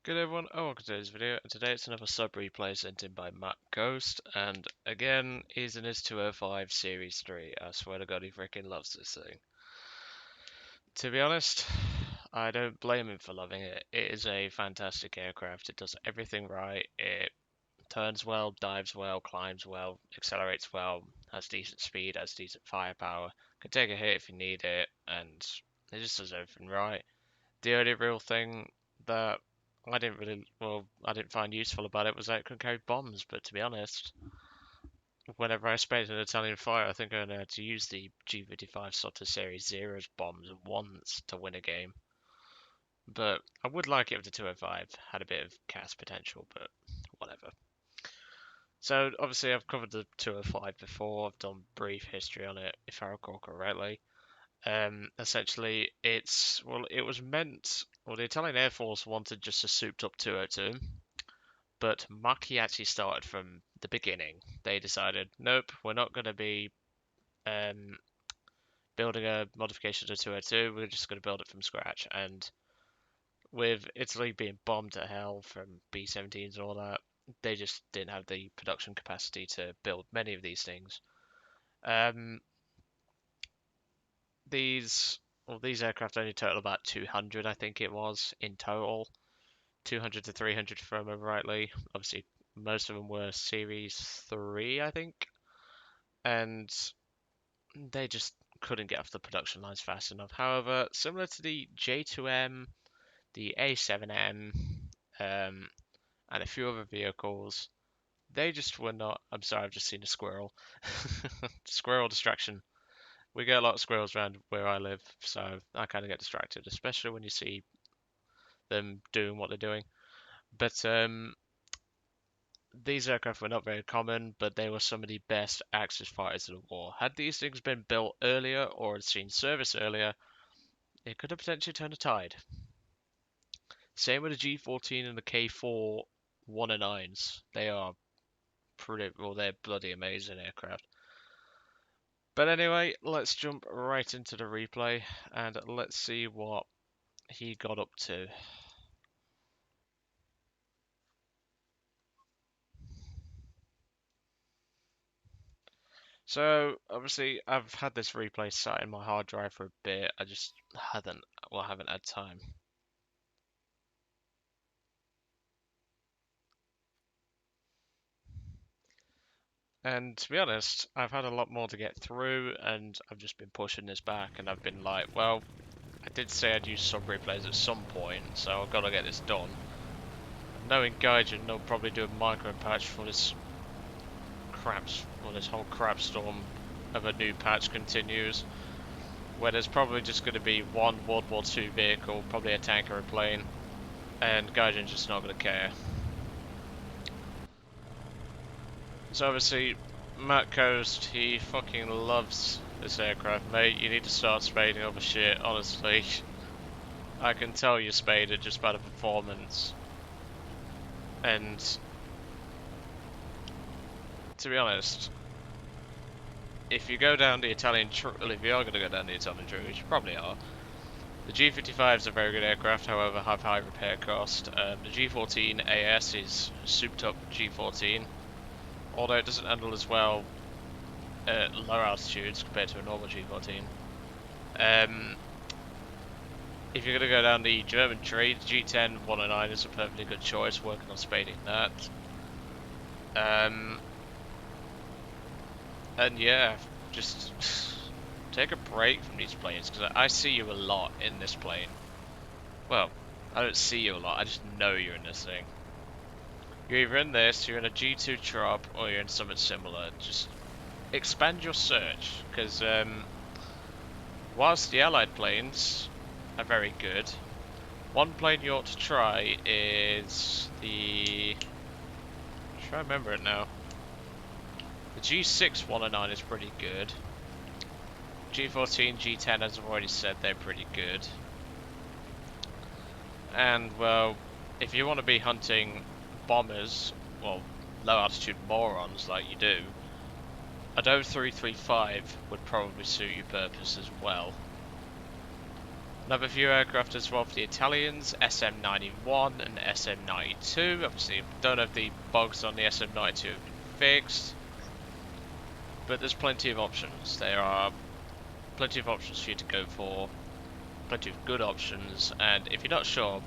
Good everyone, welcome to today's video. Today it's another sub replay sent in by MattCoast, and again he's in his 205 Series 3. I swear to God he freaking loves this thing. To be honest, I don't blame him for loving it. It is a fantastic aircraft. It does everything right. It turns well, dives well, climbs well, accelerates well, has decent speed, has decent firepower, can take a hit if you need it, and it just does everything right. The only real thing that I didn't find useful about it was that it could carry bombs, but to be honest, whenever I spaced an Italian fire, I think I only had to use the G55 Sotta Series Zero's bombs once to win a game. But I would like it if the 205 had a bit of cast potential, but whatever. So obviously I've covered the 205 before, I've done brief history on it, if I recall correctly. Essentially, it was meant, well, the Italian Air Force wanted just a souped up 202, but Mach actually started from the beginning. They decided, nope, we're not going to be um, building a modification to 202, we're just going to build it from scratch. And with Italy being bombed to hell from B-17s and all that, they just didn't have the production capacity to build many of these things. Um, these these aircraft only total about 200, I think it was, in total. 200 to 300 if I remember rightly. Obviously, most of them were Series 3, I think. And they just couldn't get off the production lines fast enough. However, similar to the J2M, the A7M, and a few other vehicles, they just were not. I'm sorry, I've just seen a squirrel. Squirrel distraction. We get a lot of squirrels around where I live, so I kind of get distracted, especially when you see them doing what they're doing. But these aircraft were not very common, but they were some of the best Axis fighters of the war. Had these things been built earlier or had seen service earlier, it could have potentially turned a tide. Same with the G14 and the K4 109s. They are they're bloody amazing aircraft. But anyway, let's jump right into the replay and let's see what he got up to. So obviously I've had this replay sat in my hard drive for a bit. I just haven't had time. And to be honest, I've had a lot more to get through, and I've just been pushing this back, and I've been like, well, I did say I'd use sub replays at some point, so I've got to get this done. Knowing Gaijin, they'll probably do a micro patch for this this whole crap storm of a new patch continues, where there's probably just going to be one World War II vehicle, probably a tanker or a plane, and Gaijin's just not going to care. So obviously, MattCoast, he fucking loves this aircraft, mate. You need to start spading over shit, honestly. I can tell you spaded just by the performance. And to be honest, if you go down the Italian if you are going to go down the Italian route, which you probably are, the G55 is a very good aircraft, however, have high repair cost. The G14 AS is souped up G14, although it doesn't handle as well at low altitudes compared to a normal G14. If you're going to go down the German tree, the G10 109 is a perfectly good choice, working on spading that. And yeah, just take a break from these planes, because I see you a lot in this plane. Well, I don't see you a lot, I just know you're in this thing. You're either in this, you're in a G2 Trop, or you're in something similar. Just expand your search, because whilst the Allied planes are very good, one plane you ought to try is the... I'm trying to remember it now. The G6 109 is pretty good. G14, G10, as I've already said, they're pretty good. And, well, if you want to be hunting bombers, well, low altitude morons like you do, a Do 335 would probably suit your purpose as well. Another few aircraft as well for the Italians, SM-91 and SM-92. Obviously, don't have the bugs on the SM-92 have been fixed, but there's plenty of options. There are plenty of options for you to go for, plenty of good options, and if you're not sure,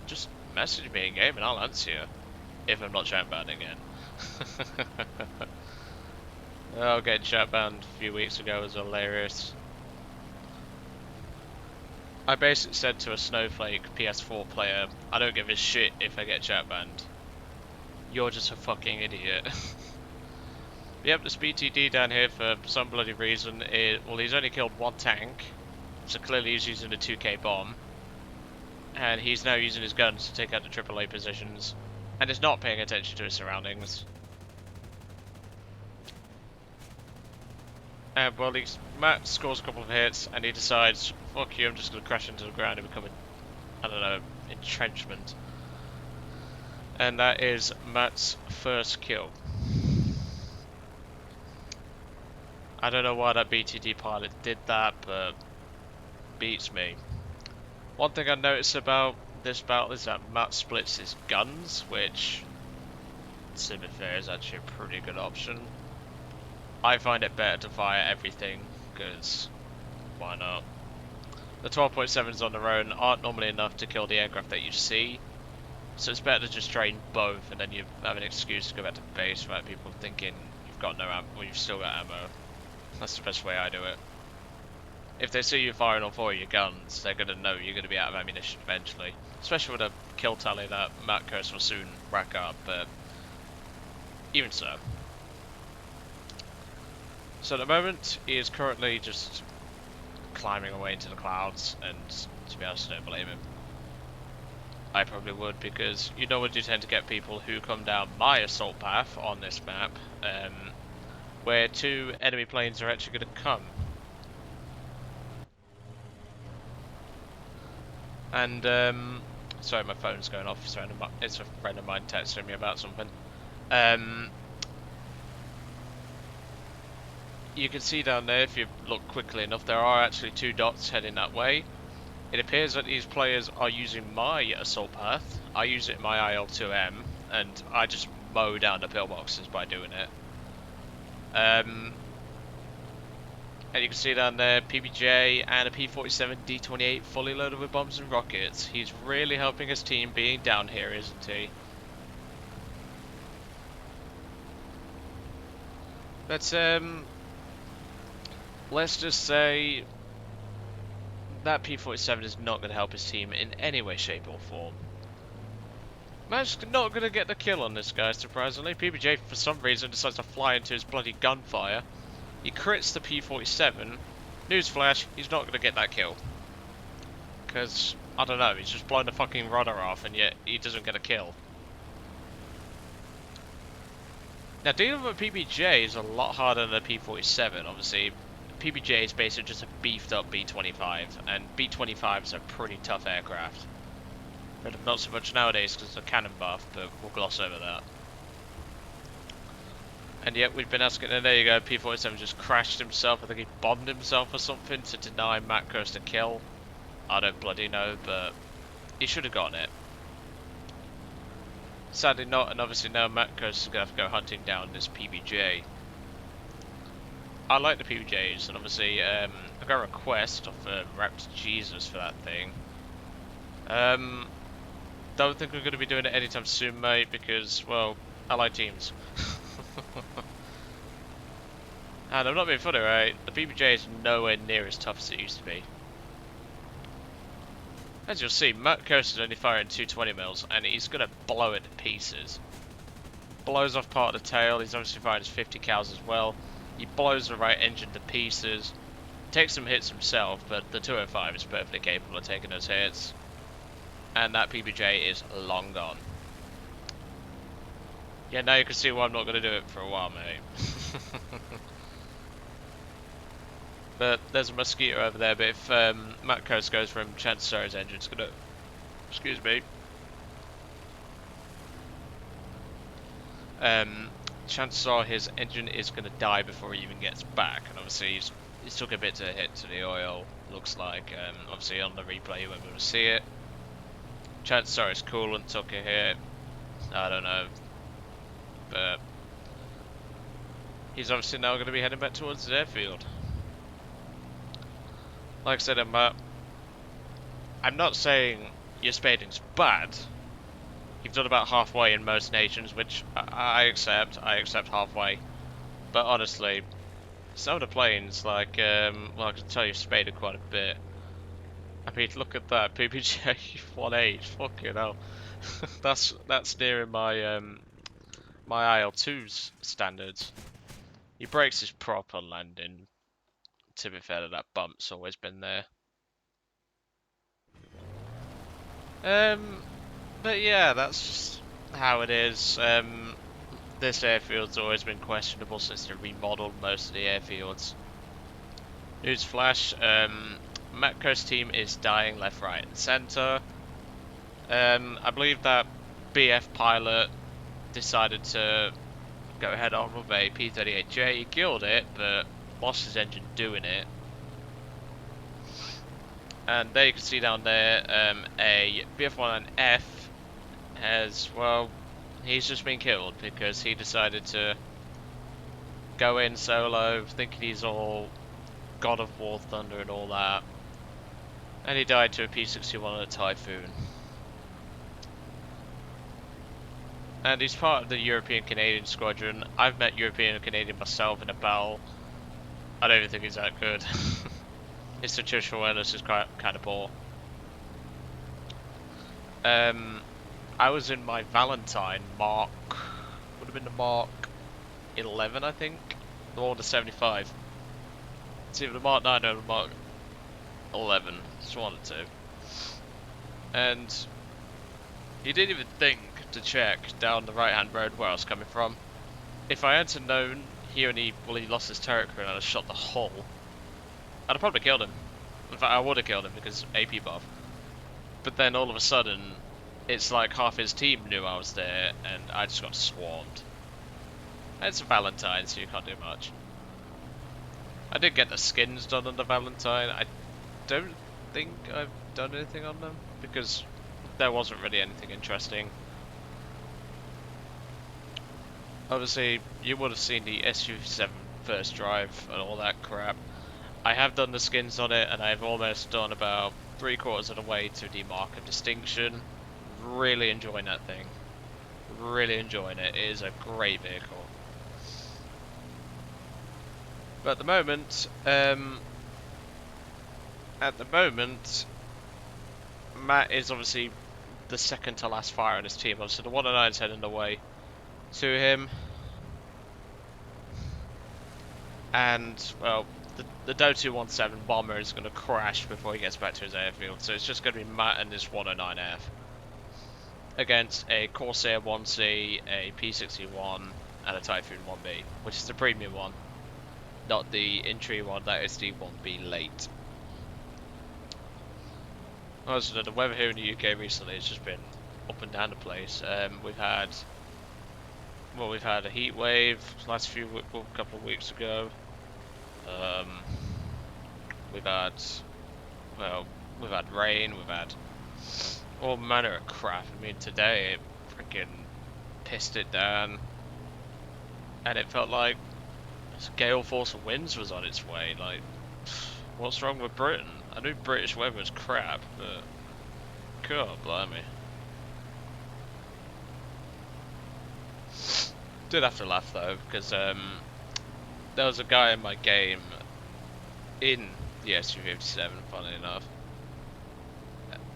just message me in game and I'll answer you, if I'm not chat banned again. Oh, getting chat banned a few weeks ago was hilarious. I basically said to a snowflake PS4 player, I don't give a shit if I get chat banned. You're just a fucking idiot. Yep, this BTD down here for some bloody reason well, he's only killed one tank, so clearly he's using a 2K bomb. And he's now using his guns to take out the AAA positions, and is not paying attention to his surroundings. And well, Matt scores a couple of hits, and he decides, fuck you, I'm just going to crash into the ground and become I don't know, entrenchment. And that is Matt's first kill. I don't know why that BTD pilot did that, but beats me. One thing I noticed about this battle is that Matt splits his guns, which, to be fair, is actually a pretty good option. I find it better to fire everything, because why not? The 12.7s on their own aren't normally enough to kill the aircraft that you see, so it's better to just train both, and then you have an excuse to go back to base without people thinking you've got no ammo, or you've still got ammo. That's the best way I do it. If they see you firing on 4 of your guns, they're going to know you're going to be out of ammunition eventually. Especially with a kill tally that MattCoast will soon rack up, but even so. So at the moment, he is currently just climbing away into the clouds, and to be honest, I don't blame him. I probably would, because you know what, you tend to get people who come down my assault path on this map, where 2 enemy planes are actually going to come. And, sorry, my phone's going off, so it's a friend of mine texting me about something. You can see down there, if you look quickly enough, there are actually 2 dots heading that way. It appears that these players are using my assault path. I use it in my IL-2M, and I just mow down the pillboxes by doing it. And you can see down there, PBJ and a P-47 D-28 fully loaded with bombs and rockets. He's really helping his team being down here, isn't he? But, let's just say that P-47 is not going to help his team in any way, shape or form. Matt's not going to get the kill on this guy, surprisingly. PBJ, for some reason, decides to fly into his bloody gunfire. He crits the P-47. Newsflash, he's not going to get that kill. Because, I don't know, he's just blown the fucking rudder off, and yet he doesn't get a kill. Now, dealing with PBJ is a lot harder than the P-47, obviously. PBJ is basically just a beefed up B-25, and B-25s are pretty tough aircraft. But not so much nowadays because of the cannon buff, but we'll gloss over that. And yet we've been asking, and there you go, P-47 just crashed himself. I think he bombed himself or something to deny MattCoast a kill. I don't bloody know, but he should have gotten it. Sadly not, and obviously now MattCoast is going to have to go hunting down this PBJ. I like the PBJs, and obviously I got a request of Raptor Jesus for that thing. Don't think we're going to be doing it anytime soon, mate, because, well, allied teams. And I'm not being funny, right? The PBJ is nowhere near as tough as it used to be. As you'll see, MattCoast is only firing 220mm, and he's going to blow it to pieces. Blows off part of the tail, he's obviously firing his 50 cals as well. He blows the right engine to pieces. Takes some hits himself, but the 205 is perfectly capable of taking those hits. And that PBJ is long gone. Yeah, now you can see why I'm not going to do it for a while, mate. But there's a Mosquito over there, but if MattCoast goes for him, chances are his engine's going to... Excuse me. Chances are his engine is going to die before he even gets back. And obviously he's took a bit to hit to the oil. looks like. Obviously on the replay you won't be able to see it. Chances are it's coolant took a hit. I don't know. But he's obviously now going to be heading back towards the airfield. Like I said, I'm not saying your spading's bad. You've done about halfway in most nations, which I accept. I accept halfway. But honestly, some of the planes, like, well, I can tell you've spaded quite a bit. I mean, look at that, PPJ 1.8, fucking hell. that's nearing my my IL2's standards. He breaks his prop on landing. To be fair, that bump's always been there. But yeah, that's just how it is. This airfield's always been questionable since they remodeled most of the airfields. Newsflash, MattCoast team is dying left, right, and centre. I believe that BF pilot decided to go head on with a P-38J. He killed it, but lost his engine doing it. And there you can see down there, a BF-19F has, well, he's just been killed because he decided to go in solo, thinking he's all God of War Thunder and all that. And he died to a P-61 on a Typhoon. And he's part of the European-Canadian squadron. I've met European and Canadian myself in a battle. I don't even think he's that good. His situational awareness is kind of poor. I was in my Valentine Mark, would have been the Mark 11, I think, the one with the 75. It's either the Mark 9 or the Mark 11, just one or two. And he didn't even think to check down the right-hand road where I was coming from. If I hadn't known he lost his turret crew and I'd have shot the hull, I'd have probably killed him. In fact, I would have killed him because AP buff. But then all of a sudden, it's like half his team knew I was there, and I just got swarmed. It's a Valentine, so you can't do much. I did get the skins done on the Valentine. I don't think I've done anything on them, because there wasn't really anything interesting. Obviously, you would have seen the SU-7 first drive and all that crap. I have done the skins on it, and I've almost done about 3/4 of the way to the Mark of Distinction. Really enjoying that thing. Really enjoying it. It is a great vehicle. But at the moment, Matt is obviously the second to last fire on his team. Obviously, the 109's heading the way to him. And, well, the Do 217 bomber is going to crash before he gets back to his airfield. So it's just going to be Matt and this 109F against a Corsair 1C, a P-61, and a Typhoon 1B, which is the premium one, not the entry one. That is the 1B late. Also, the weather here in the UK recently has just been up and down the place. We've had a heat wave last couple of weeks ago. We've had rain. We've had all manner of crap. I mean, today it freaking pissed it down, and it felt like gale force winds was on its way. Like, what's wrong with Britain? I knew British weather was crap, but God blimey. Did have to laugh though, because there was a guy in my game in the SU-57, funnily enough.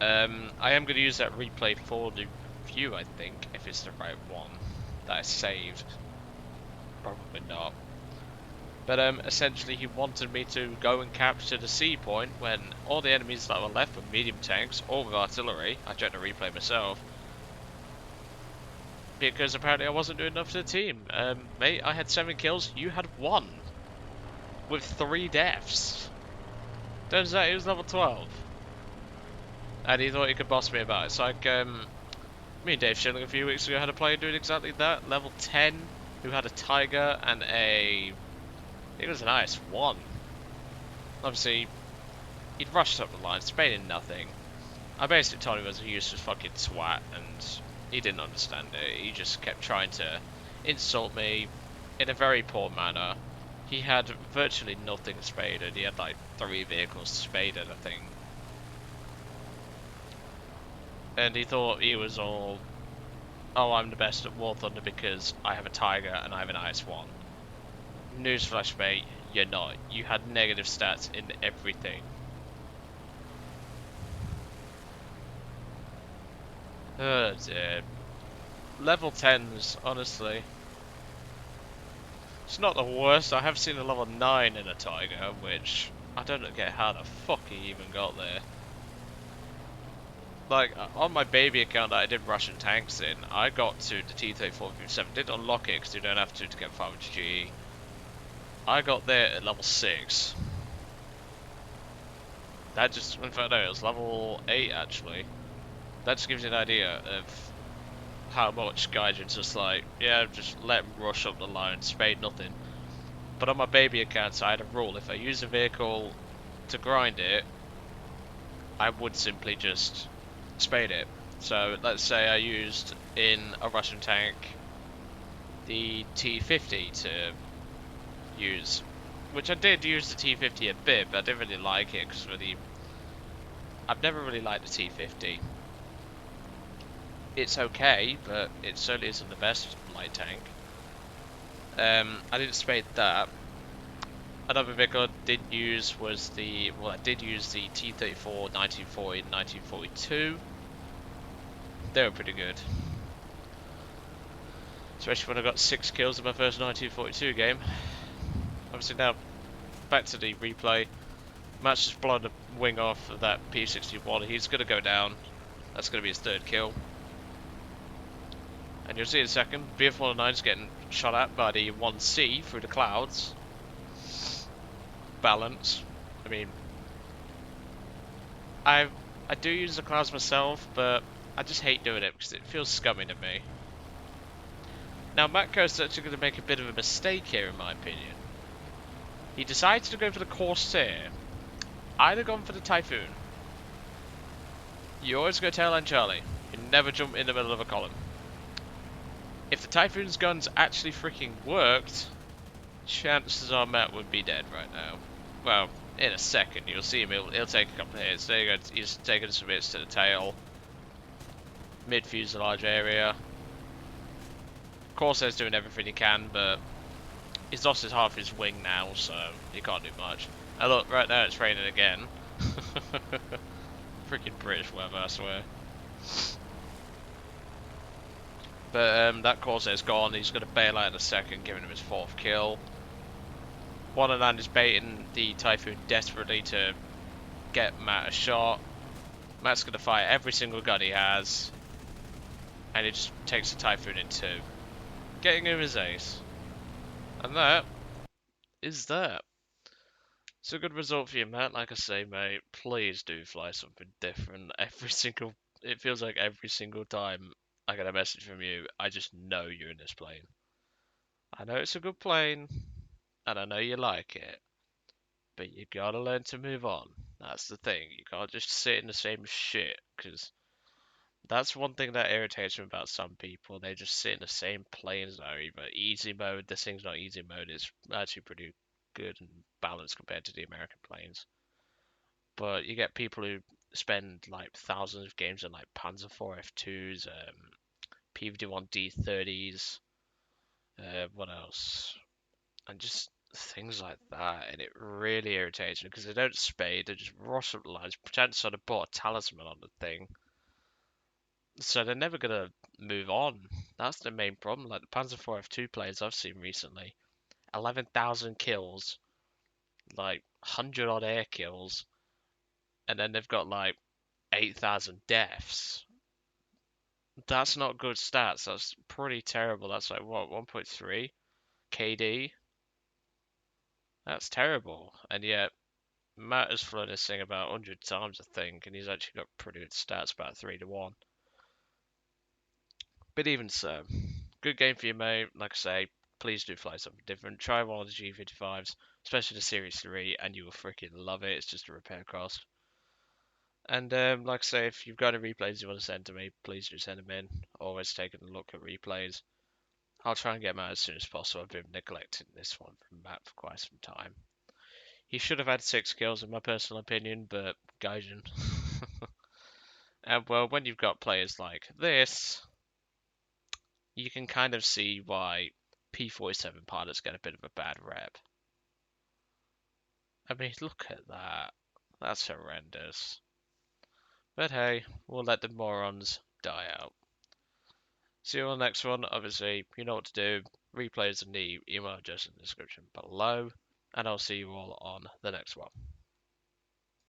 I am going to use that replay for the view, I think, if it's the right one that I saved. Probably not. But essentially he wanted me to go and capture the C point when all the enemies that were left were medium tanks or with artillery. I checked the replay myself. Because apparently I wasn't doing enough for the team. Mate, I had 7 kills, you had 1. With 3 deaths. Turns out he was level 12. And he thought he could boss me about it. It's like, me and Dave Schilling a few weeks ago had a player doing exactly that. Level 10, who had a Tiger and I think it was an IS-1. Obviously, He'd rushed up the line, spading nothing. I basically told him he was a useless fucking twat, and he didn't understand it. He just kept trying to insult me in a very poor manner. He had virtually nothing spaded. He had like 3 vehicles spaded, I think. And he thought he was all, oh, I'm the best at War Thunder because I have a Tiger and I have an IS-1. Newsflash, mate, you're not. You had negative stats in everything. Oh dear. Level 10s, honestly. It's not the worst. I have seen a level 9 in a Tiger, which I don't get how the fuck he even got there. Like, on my baby account that I did Russian tanks in, I got to the T-34-57. Didn't unlock it because you don't have to get 500 GE. I got there at level 6. That just, in fact, no, it was level 8 actually. That just gives you an idea of how much Gaijin's just like, yeah, just let him rush up the line, spade nothing. But on my baby account, I had a rule: if I use a vehicle to grind it, I would simply just spade it. So let's say I used in a Russian tank the T50 to use, which I did use the T50 a bit, but I didn't really like it because I've never really liked the T50. It's okay, but it certainly isn't the best light tank. I didn't spade that. Another vehicle I did use was I did use the T-34 1940 and 1942. They were pretty good. Especially when I got 6 kills in my first 1942 game. Obviously now, back to the replay. Matt's just blown the wing off of that P61. He's going to go down. That's going to be his 3rd kill. And you'll see in a second, BF-109 is getting shot at by the 1C through the clouds. Balance. I mean, I do use the clouds myself, but I just hate doing it because it feels scummy to me. Now, MattCoast is actually going to make a bit of a mistake here, in my opinion. He decided to go for the Corsair. I'd have gone for the Typhoon. You always go tail end Charlie. You never jump in the middle of a column. If the Typhoon's guns actually freaking worked, chances are Matt would be dead right now. Well, in a second, you'll see him. He'll take a couple of hits. There you go. He's taking some hits to the tail. Mid-fuselage area. Corsair's doing everything he can, but he's lost half his wing now, so he can't do much. And look, right now it's raining again. Freaking British weather, I swear. But that Corsair's gone. He's going to bail out in a second, giving him his 4th kill. 109 is baiting the Typhoon desperately to get Matt a shot. Matt's going to fire every single gun he has, and he just takes the Typhoon in 2, getting him his ace. And that is that. It's a good result for you, Matt. Like I say, mate, please do fly something different. It feels like every single time I get a message from you, I just know you're in this plane. I know it's a good plane, and I know you like it, but you gotta learn to move on. That's the thing. You can't just sit in the same shit, because that's one thing that irritates me about some people. They just sit in the same planes now, either easy mode. This thing's not easy mode. It's actually pretty good and balanced compared to the American planes. But you get people who spend like thousands of games on like Panzer IV F2s, P-51 D30s, what else? And just things like that, and it really irritates me because they don't spade, they just rush up the lines, pretend to sort of bought a talisman on the thing. So they're never gonna move on. That's the main problem. Like the Panzer IV F2 players I've seen recently, 11,000 kills, like 100 odd air kills, and then they've got like 8,000 deaths. That's not good stats. That's pretty terrible. That's like what, 1.3 KD? That's terrible. And yet Matt has flown this thing about 100 times, I think, and he's actually got pretty good stats, about 3 to 1. But even so, good game for you, mate. Like I say, please do fly something different. Try one of the G55s, especially the Series 3, and you will freaking love it. It's just a repair cost. And like I say, if you've got any replays you want to send to me, please do send them in. Always taking a look at replays. I'll try and get them out as soon as possible. I've been neglecting this one from Matt for quite some time. He should have had 6 kills in my personal opinion, but Gaijin. And well, when you've got players like this, you can kind of see why P47 pilots get a bit of a bad rep. I mean, look at that. That's horrendous. But hey, we'll let the morons die out. See you on the next one. Obviously, you know what to do. Replays in the email address in the description below. And I'll see you all on the next one.